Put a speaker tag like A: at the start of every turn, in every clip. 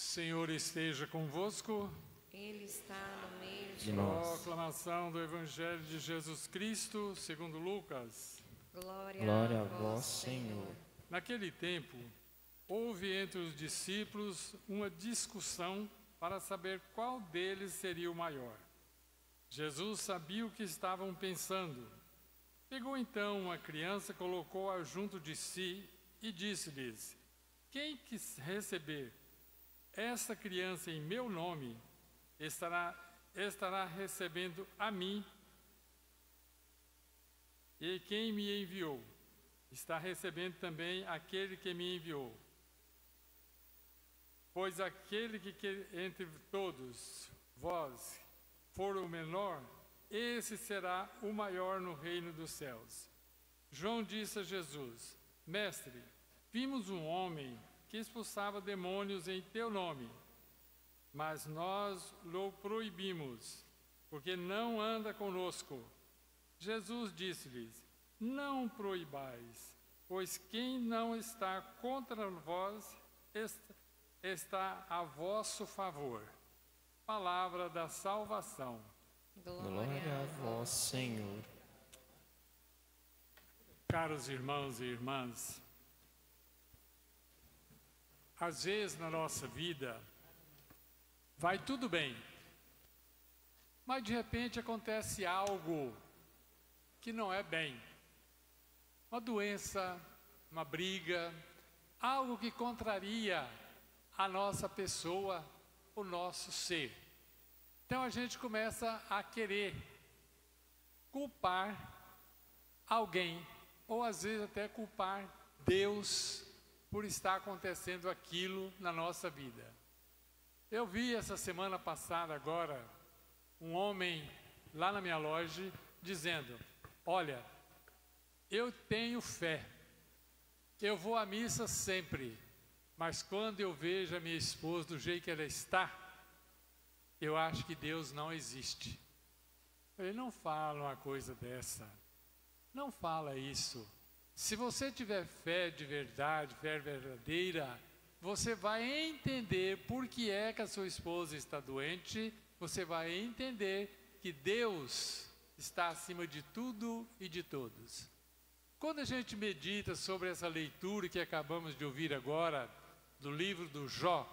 A: Senhor esteja convosco.
B: Ele está no meio de
C: nós.
A: Proclamação do Evangelho de Jesus Cristo, segundo Lucas.
B: Glória
C: a vós, Senhor.
A: Naquele tempo, houve entre os discípulos uma discussão para saber qual deles seria o maior. Jesus sabia o que estavam pensando. Pegou então uma criança, colocou-a junto de si e disse-lhes: quem quis receber esta criança em meu nome, estará recebendo a mim, e quem me enviou está recebendo também aquele que me enviou. Pois aquele que entre todos vós for o menor, esse será o maior no reino dos céus. João disse a Jesus: Mestre, vimos um homem que expulsava demônios em teu nome, mas nós o proibimos, porque não anda conosco. Jesus disse-lhes: não proibais, pois quem não está contra vós está a vosso favor. Palavra da salvação.
C: Glória a vós, Senhor.
A: Caros irmãos e irmãs, às vezes na nossa vida vai tudo bem, mas de repente acontece algo que não é bem. Uma doença, uma briga, algo que contraria a nossa pessoa, o nosso ser. Então a gente começa a querer culpar alguém, ou às vezes até culpar Deus por estar acontecendo aquilo na nossa vida. Eu vi essa semana passada agora um homem lá na minha loja dizendo: olha, eu tenho fé, eu vou à missa sempre, mas quando eu vejo a minha esposa do jeito que ela está, eu acho que Deus não existe. Ele não fala uma coisa dessa, não fala isso. Se você tiver fé de verdade, fé verdadeira, você vai entender por que é que a sua esposa está doente, você vai entender que Deus está acima de tudo e de todos. Quando a gente medita sobre essa leitura que acabamos de ouvir agora, do livro do Jó,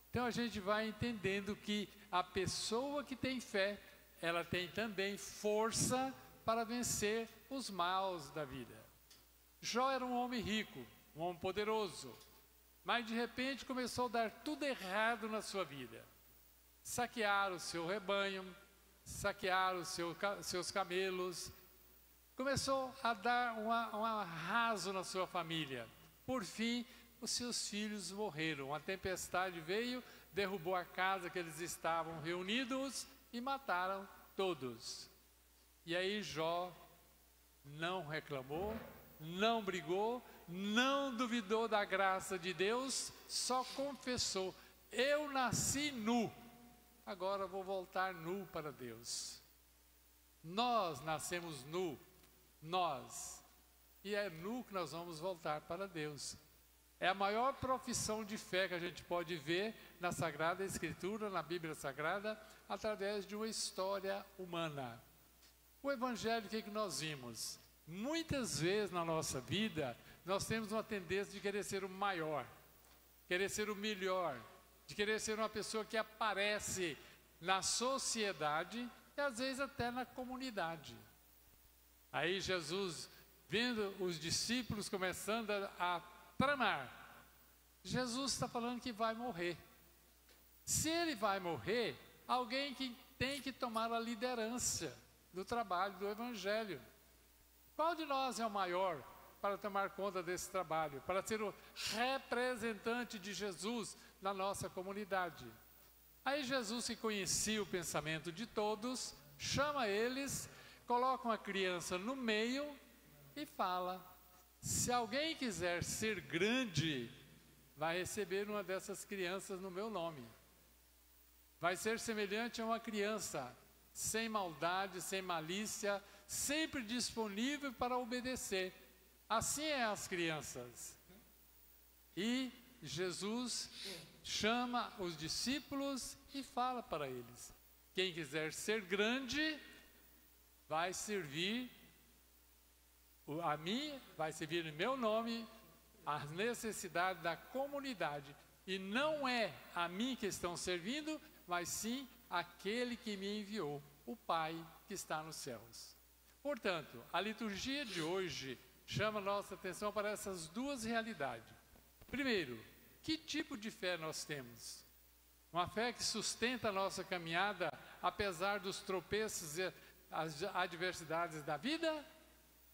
A: então a gente vai entendendo que a pessoa que tem fé, ela tem também força para vencer os maus da vida. Jó era um homem rico, um homem poderoso, mas de repente começou a dar tudo errado na sua vida. Saquearam o seu rebanho, saquearam os seus camelos, começou a dar um arraso na sua família. Por fim, os seus filhos morreram. Uma tempestade veio, derrubou a casa que eles estavam reunidos e mataram todos. E aí Jó não reclamou, não brigou, não duvidou da graça de Deus, só confessou: eu nasci nu, agora vou voltar nu para Deus. Nós nascemos nu, nós, e é nu que nós vamos voltar para Deus. É a maior profissão de fé que a gente pode ver na Sagrada Escritura, na Bíblia Sagrada, através de uma história humana. O Evangelho, o que nós vimos? Muitas vezes na nossa vida, nós temos uma tendência de querer ser o maior, querer ser o melhor, de querer ser uma pessoa que aparece na sociedade e às vezes até na comunidade. Aí Jesus, vendo os discípulos começando a tramar, Jesus está falando que vai morrer. Se ele vai morrer, alguém que tem que tomar a liderança do trabalho do Evangelho. Qual de nós é o maior para tomar conta desse trabalho, para ser o representante de Jesus na nossa comunidade? Aí Jesus, que conhecia o pensamento de todos, chama eles, coloca uma criança no meio e fala: se alguém quiser ser grande, vai receber uma dessas crianças no meu nome. Vai ser semelhante a uma criança, sem maldade, sem malícia, sempre disponível para obedecer. Assim é as crianças. E Jesus chama os discípulos e fala para eles: quem quiser ser grande vai servir a mim, vai servir em meu nome, as necessidades da comunidade. E não é a mim que estão servindo, mas sim aquele que me enviou, o Pai que está nos céus. Portanto, a liturgia de hoje chama a nossa atenção para essas duas realidades. Primeiro, que tipo de fé nós temos? Uma fé que sustenta a nossa caminhada, apesar dos tropeços e as adversidades da vida?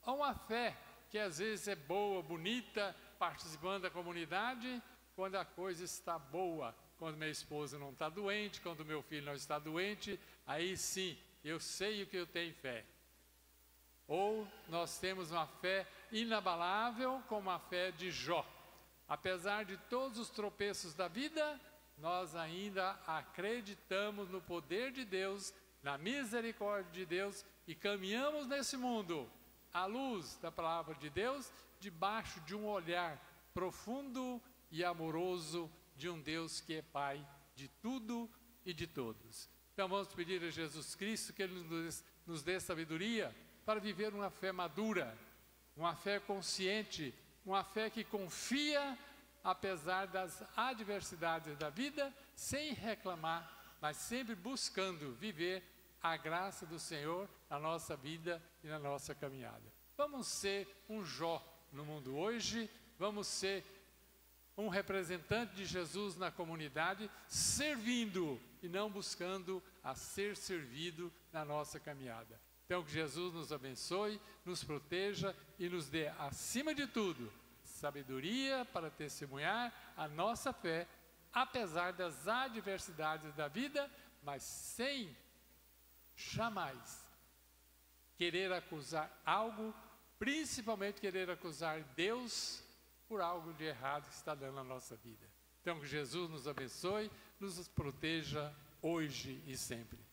A: Ou uma fé que às vezes é boa, bonita, participando da comunidade, quando a coisa está boa, quando minha esposa não está doente, quando meu filho não está doente, aí sim, eu sei o que eu tenho fé. Ou nós temos uma fé inabalável, como a fé de Jó. Apesar de todos os tropeços da vida, nós ainda acreditamos no poder de Deus, na misericórdia de Deus, e caminhamos nesse mundo, à luz da palavra de Deus, debaixo de um olhar profundo e amoroso de um Deus que é Pai de tudo e de todos. Então vamos pedir a Jesus Cristo que Ele nos dê sabedoria para viver uma fé madura, uma fé consciente, uma fé que confia apesar das adversidades da vida, sem reclamar, mas sempre buscando viver a graça do Senhor na nossa vida e na nossa caminhada. Vamos ser um Jó no mundo hoje, vamos ser um representante de Jesus na comunidade, servindo e não buscando a ser servido na nossa caminhada. Então que Jesus nos abençoe, nos proteja e nos dê, acima de tudo, sabedoria para testemunhar a nossa fé, apesar das adversidades da vida, mas sem jamais querer acusar algo, principalmente querer acusar Deus por algo de errado que está dando na nossa vida. Então que Jesus nos abençoe, nos proteja hoje e sempre.